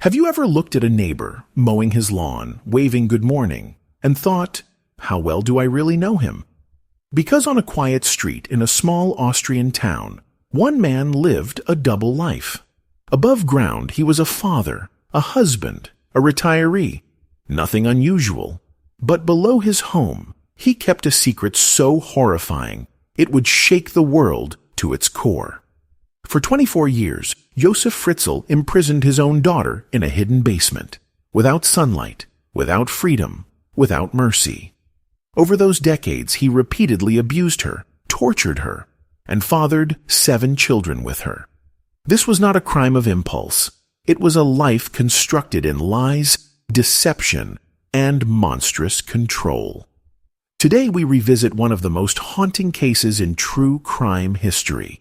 Have you ever looked at a neighbor mowing his lawn, waving good morning, and thought, how well do I really know him? Because on a quiet street in a small Austrian town, one man lived a double life. Above ground, he was a father, a husband, a retiree. Nothing unusual. But below his home, he kept a secret so horrifying, it would shake the world to its core. For 24 years, Josef Fritzl imprisoned his own daughter in a hidden basement, without sunlight, without freedom, without mercy. Over those decades, he repeatedly abused her, tortured her, and fathered 7 children with her. This was not a crime of impulse. It was a life constructed in lies, deception, and monstrous control. Today we revisit one of the most haunting cases in true crime history.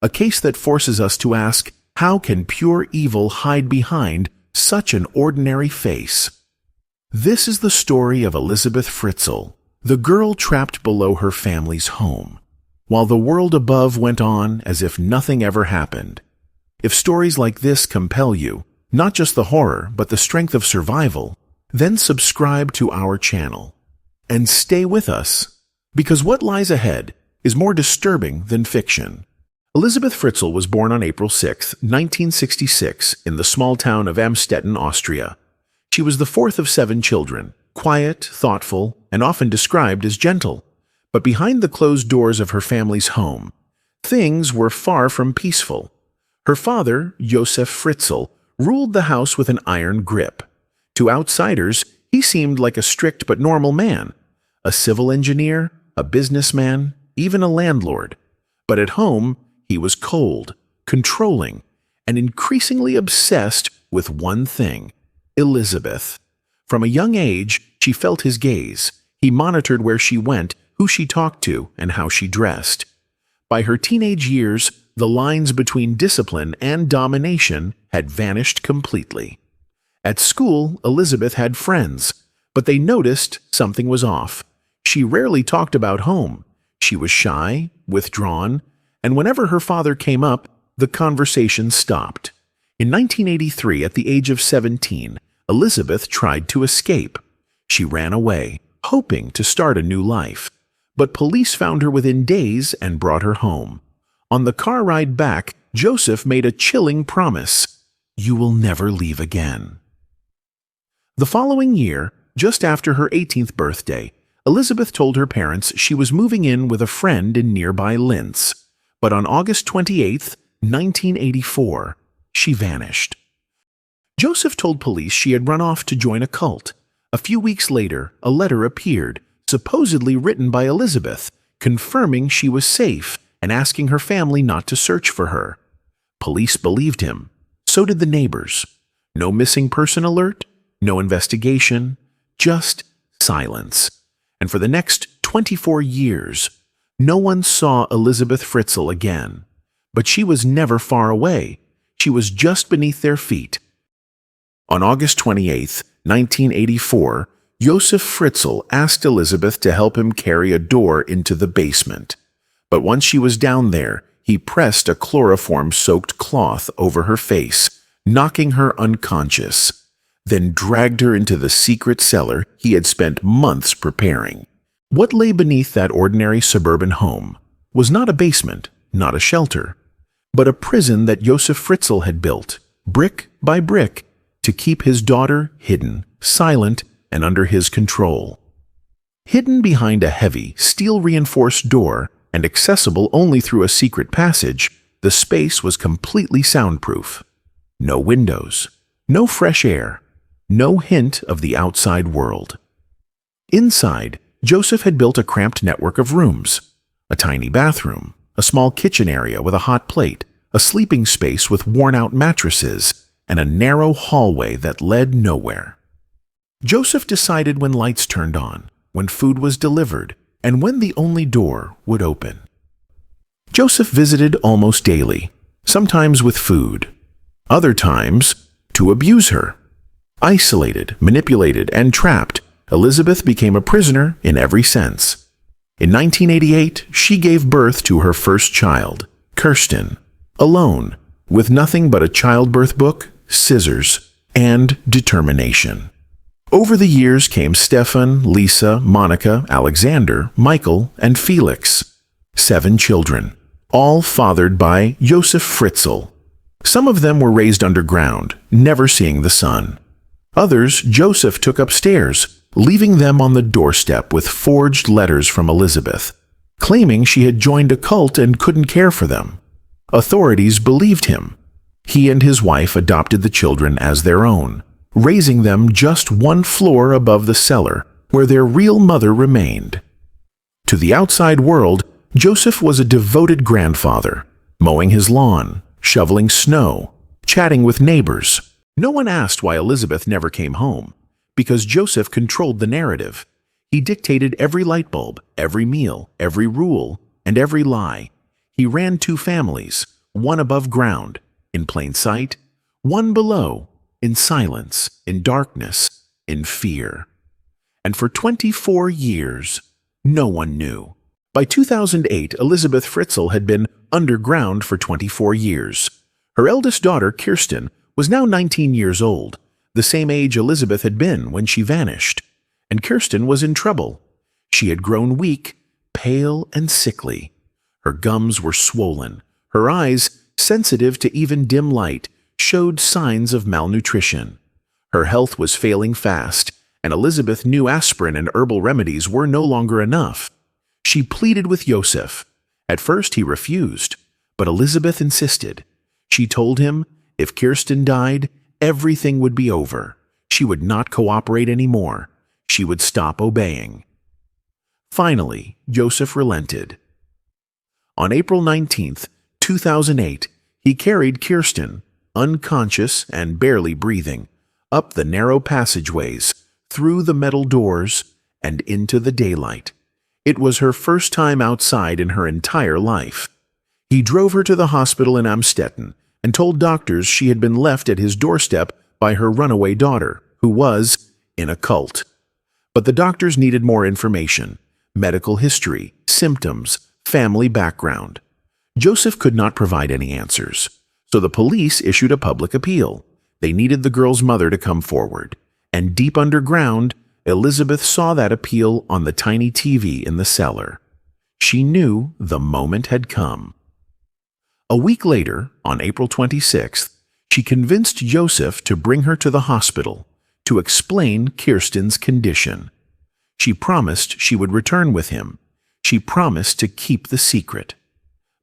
A case that forces us to ask, how can pure evil hide behind such an ordinary face? This is the story of Elisabeth Fritzl, the girl trapped below her family's home, while the world above went on as if nothing ever happened. If stories like this compel you, not just the horror, but the strength of survival, then subscribe to our channel. And stay with us, because what lies ahead is more disturbing than fiction. Elisabeth Fritzl was born on April 6, 1966, in the small town of Amstetten, Austria. She was the 4th of 7 children, quiet, thoughtful, and often described as gentle. But behind the closed doors of her family's home, things were far from peaceful. Her father, Josef Fritzl, ruled the house with an iron grip. To outsiders, he seemed like a strict but normal man, a civil engineer, a businessman, even a landlord. But at home, he was cold, controlling, and increasingly obsessed with one thing, Elisabeth. From a young age, she felt his gaze. He monitored where she went, who she talked to, and how she dressed. By her teenage years, the lines between discipline and domination had vanished completely. At school, Elisabeth had friends, but they noticed something was off. She rarely talked about home. She was shy, withdrawn, and whenever her father came up, the conversation stopped. In 1983, at the age of 17, Elisabeth tried to escape. She ran away, hoping to start a new life. But police found her within days and brought her home. On the car ride back, Josef made a chilling promise: "You will never leave again." The following year, just after her 18th birthday, Elisabeth told her parents she was moving in with a friend in nearby Linz. But on August 28, 1984, she vanished. Josef told police she had run off to join a cult. A few weeks later, a letter appeared, supposedly written by Elisabeth, confirming she was safe and asking her family not to search for her. Police believed him. So did the neighbors. No missing person alert, no investigation, just silence. And for the next 24 years, no one saw Elisabeth Fritzl again. But she was never far away. She was just beneath their feet. On August 28, 1984, Josef Fritzl asked Elisabeth to help him carry a door into the basement. But once she was down there, he pressed a chloroform-soaked cloth over her face, knocking her unconscious, then dragged her into the secret cellar he had spent months preparing. What lay beneath that ordinary suburban home was not a basement, not a shelter, but a prison that Josef Fritzl had built, brick by brick, to keep his daughter hidden, silent, and under his control. Hidden behind a heavy, steel-reinforced door and accessible only through a secret passage, the space was completely soundproof. No windows, no fresh air, no hint of the outside world. Inside, Josef had built a cramped network of rooms: a tiny bathroom, a small kitchen area with a hot plate, a sleeping space with worn-out mattresses, and a narrow hallway that led nowhere. Josef decided when lights turned on, when food was delivered, and when the only door would open. Josef visited almost daily, sometimes with food, other times to abuse her. Isolated, manipulated, and trapped, Elisabeth became a prisoner in every sense. In 1988, she gave birth to her first child, Kirsten, alone, with nothing but a childbirth book, scissors, and determination. Over the years came Stefan, Lisa, Monica, Alexander, Michael, and Felix. 7 children, all fathered by Josef Fritzl. Some of them were raised underground, never seeing the sun. Others Joseph took upstairs, leaving them on the doorstep with forged letters from Elisabeth, claiming she had joined a cult and couldn't care for them. Authorities believed him. He and his wife adopted the children as their own, raising them just 1 floor above the cellar, where their real mother remained. To the outside world, Joseph was a devoted grandfather, mowing his lawn, shoveling snow, chatting with neighbors. No one asked why Elisabeth never came home, because Joseph controlled the narrative. He dictated every light bulb, every meal, every rule, and every lie. He ran 2 families, one above ground, in plain sight, one below, in silence, in darkness, in fear. And for 24 years, no one knew. By 2008, Elisabeth Fritzl had been underground for 24 years. Her eldest daughter, Kirsten, was now 19 years old, the same age Elisabeth had been when she vanished. And Kirsten was in trouble. She had grown weak, pale and sickly. Her gums were swollen. Her eyes, sensitive to even dim light, showed signs of malnutrition. Her health was failing fast, and Elisabeth knew aspirin and herbal remedies were no longer enough. She pleaded with Josef. At first he refused, but Elisabeth insisted. She told him if Kirsten died, everything would be over. She would not cooperate anymore. She would stop obeying. Finally, Josef relented. On April 19, 2008, he carried Kirsten, unconscious and barely breathing, up the narrow passageways, through the metal doors, and into the daylight. It was her first time outside in her entire life. He drove her to the hospital in Amstetten and told doctors she had been left at his doorstep by her runaway daughter, who was in a cult. But the doctors needed more information: medical history, symptoms, family background. Josef could not provide any answers, so the police issued a public appeal. They needed the girl's mother to come forward, and deep underground, Elisabeth saw that appeal on the tiny TV in the cellar. She knew the moment had come. A week later, on April 26th, she convinced Josef to bring her to the hospital to explain Kirsten's condition. She promised she would return with him. She promised to keep the secret.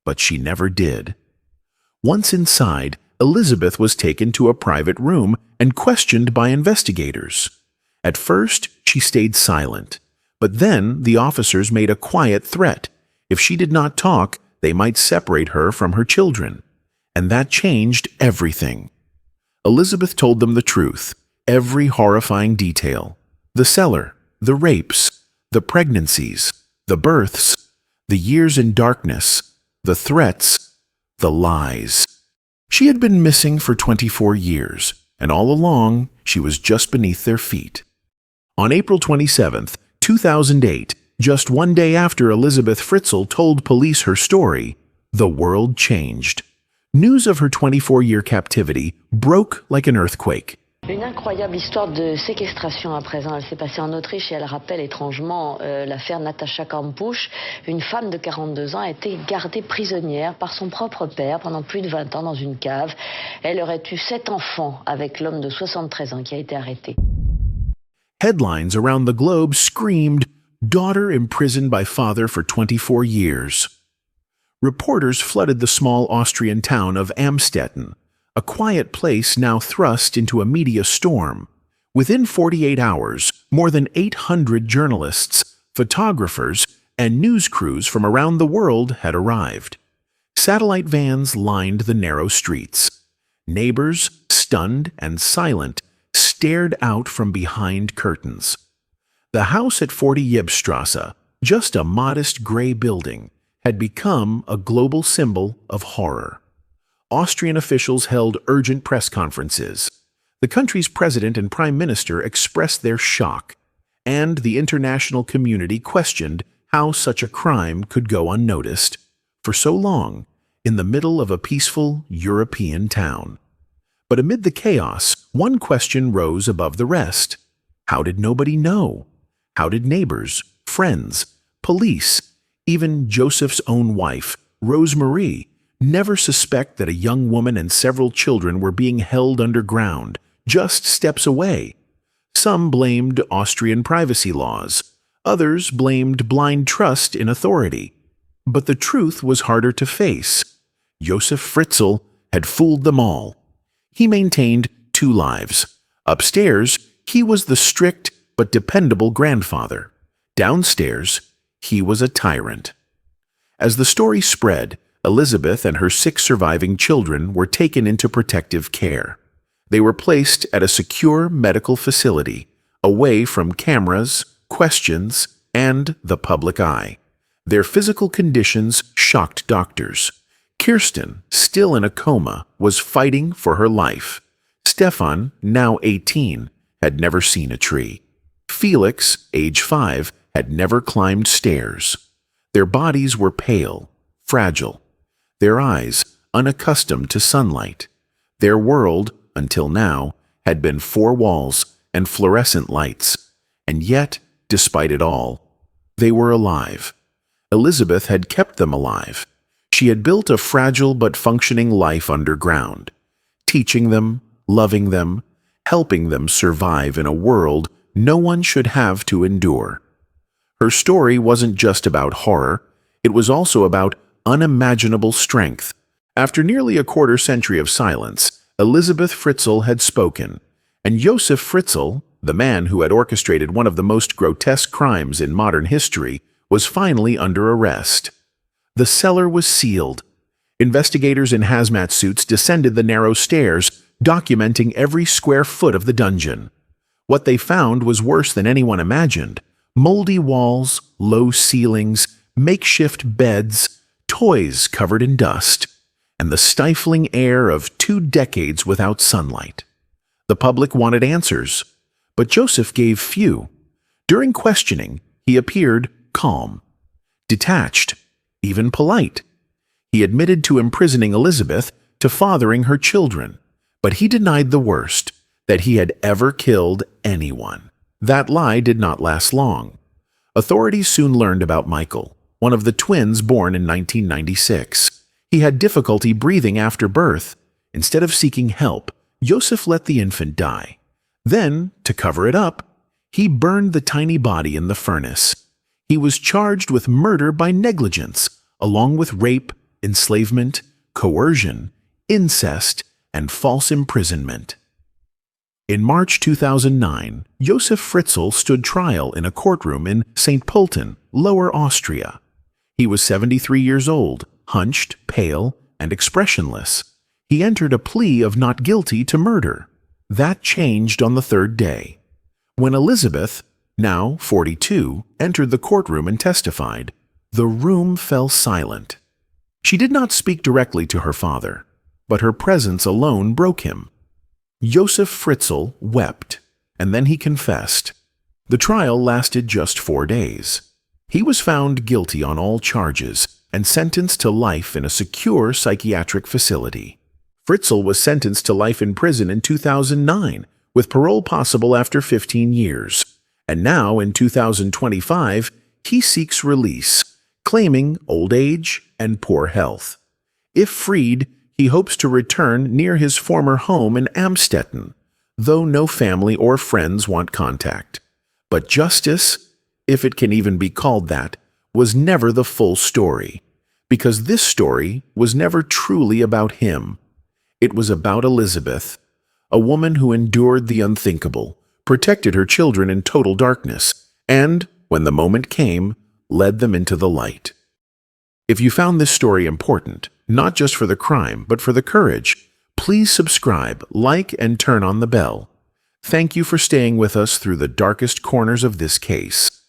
But she never did. Once inside, Elisabeth was taken to a private room and questioned by investigators. At first, she stayed silent, but then the officers made a quiet threat. If she did not talk, they might separate her from her children. And that changed everything. Elisabeth told them the truth, every horrifying detail: the cellar, the rapes, the pregnancies, the births, the years in darkness, the threats, the lies. She had been missing for 24 years, and all along she was just beneath their feet. On April 27, 2008, just one day after Elisabeth Fritzl told police her story, the world changed. News of her 24-year captivity broke like an earthquake. Une incroyable histoire de séquestration à présent. Elle s'est passée en Autriche et elle rappelle étrangement l'affaire Natascha Kampusch. Une femme de 42 ans a été gardée prisonnière par son propre père pendant plus de 20 ans dans une cave. Elle aurait eu 7 enfants avec l'homme de 73 ans qui a été arrêté. Headlines around the globe screamed, "Daughter imprisoned by father for 24 years." Reporters flooded the small Austrian town of Amstetten, a quiet place now thrust into a media storm. Within 48 hours, more than 800 journalists, photographers, and news crews from around the world had arrived. Satellite vans lined the narrow streets. Neighbors, stunned and silent, stared out from behind curtains. The house at 40 Yebstrasse, just a modest gray building, had become a global symbol of horror. Austrian officials held urgent press conferences. The country's president and prime minister expressed their shock, and the international community questioned how such a crime could go unnoticed for so long in the middle of a peaceful European town. But amid the chaos, one question rose above the rest. How did nobody know? How did neighbors, friends, police, even Joseph's own wife, Rosemarie, never suspect that a young woman and several children were being held underground, just steps away? Some blamed Austrian privacy laws. Others blamed blind trust in authority. But the truth was harder to face. Josef Fritzl had fooled them all. He maintained two lives. Upstairs, he was the strict but dependable grandfather. Downstairs, he was a tyrant. As the story spread, Elisabeth and her 6 surviving children were taken into protective care. They were placed at a secure medical facility, away from cameras, questions, and the public eye. Their physical conditions shocked doctors. Kirsten, still in a coma, was fighting for her life. Stefan, now 18, had never seen a tree. Felix, age 5, had never climbed stairs. Their bodies were pale, fragile. Their eyes, unaccustomed to sunlight. Their world, until now, had been 4 walls and fluorescent lights. And yet, despite it all, they were alive. Elisabeth had kept them alive. She had built a fragile but functioning life underground, teaching them, loving them, helping them survive in a world no one should have to endure. Her story wasn't just about horror, it was also about unimaginable strength. After nearly a quarter century of silence, Elisabeth Fritzl had spoken, and Josef Fritzl, the man who had orchestrated one of the most grotesque crimes in modern history, was finally under arrest. The cellar was sealed. Investigators in hazmat suits descended the narrow stairs, documenting every square foot of the dungeon. What they found was worse than anyone imagined. Moldy walls, low ceilings, makeshift beds, toys covered in dust, and the stifling air of 2 decades without sunlight. The public wanted answers, but Joseph gave few. During questioning, he appeared calm, detached, even polite. He admitted to imprisoning Elisabeth, to fathering her children, but he denied the worst, that he had ever killed anyone. That lie did not last long. Authorities soon learned about Michael, one of the twins born in 1996. He had difficulty breathing after birth. Instead of seeking help, Joseph let the infant die. Then, to cover it up, he burned the tiny body in the furnace. He was charged with murder by negligence, along with rape, enslavement, coercion, incest, and false imprisonment. In March 2009, Josef Fritzl stood trial in a courtroom in St. Pölten, Lower Austria. He was 73 years old, hunched, pale, and expressionless. He entered a plea of not guilty to murder. That changed on the 3rd day. When Elisabeth, now 42, entered the courtroom and testified, the room fell silent. She did not speak directly to her father, but her presence alone broke him. Josef Fritzl wept, and then he confessed. The trial lasted just 4 days. He was found guilty on all charges and sentenced to life in a secure psychiatric facility. Fritzl was sentenced to life in prison in 2009, with parole possible after 15 years. And now, in 2025, he seeks release, claiming old age and poor health. If freed, he hopes to return near his former home in Amstetten, though no family or friends want contact. But justice, if it can even be called that, was never the full story, because this story was never truly about him. It was about Elisabeth, a woman who endured the unthinkable, protected her children in total darkness, and, when the moment came, led them into the light. If you found this story important, not just for the crime, but for the courage, please subscribe, like, and turn on the bell. Thank you for staying with us through the darkest corners of this case.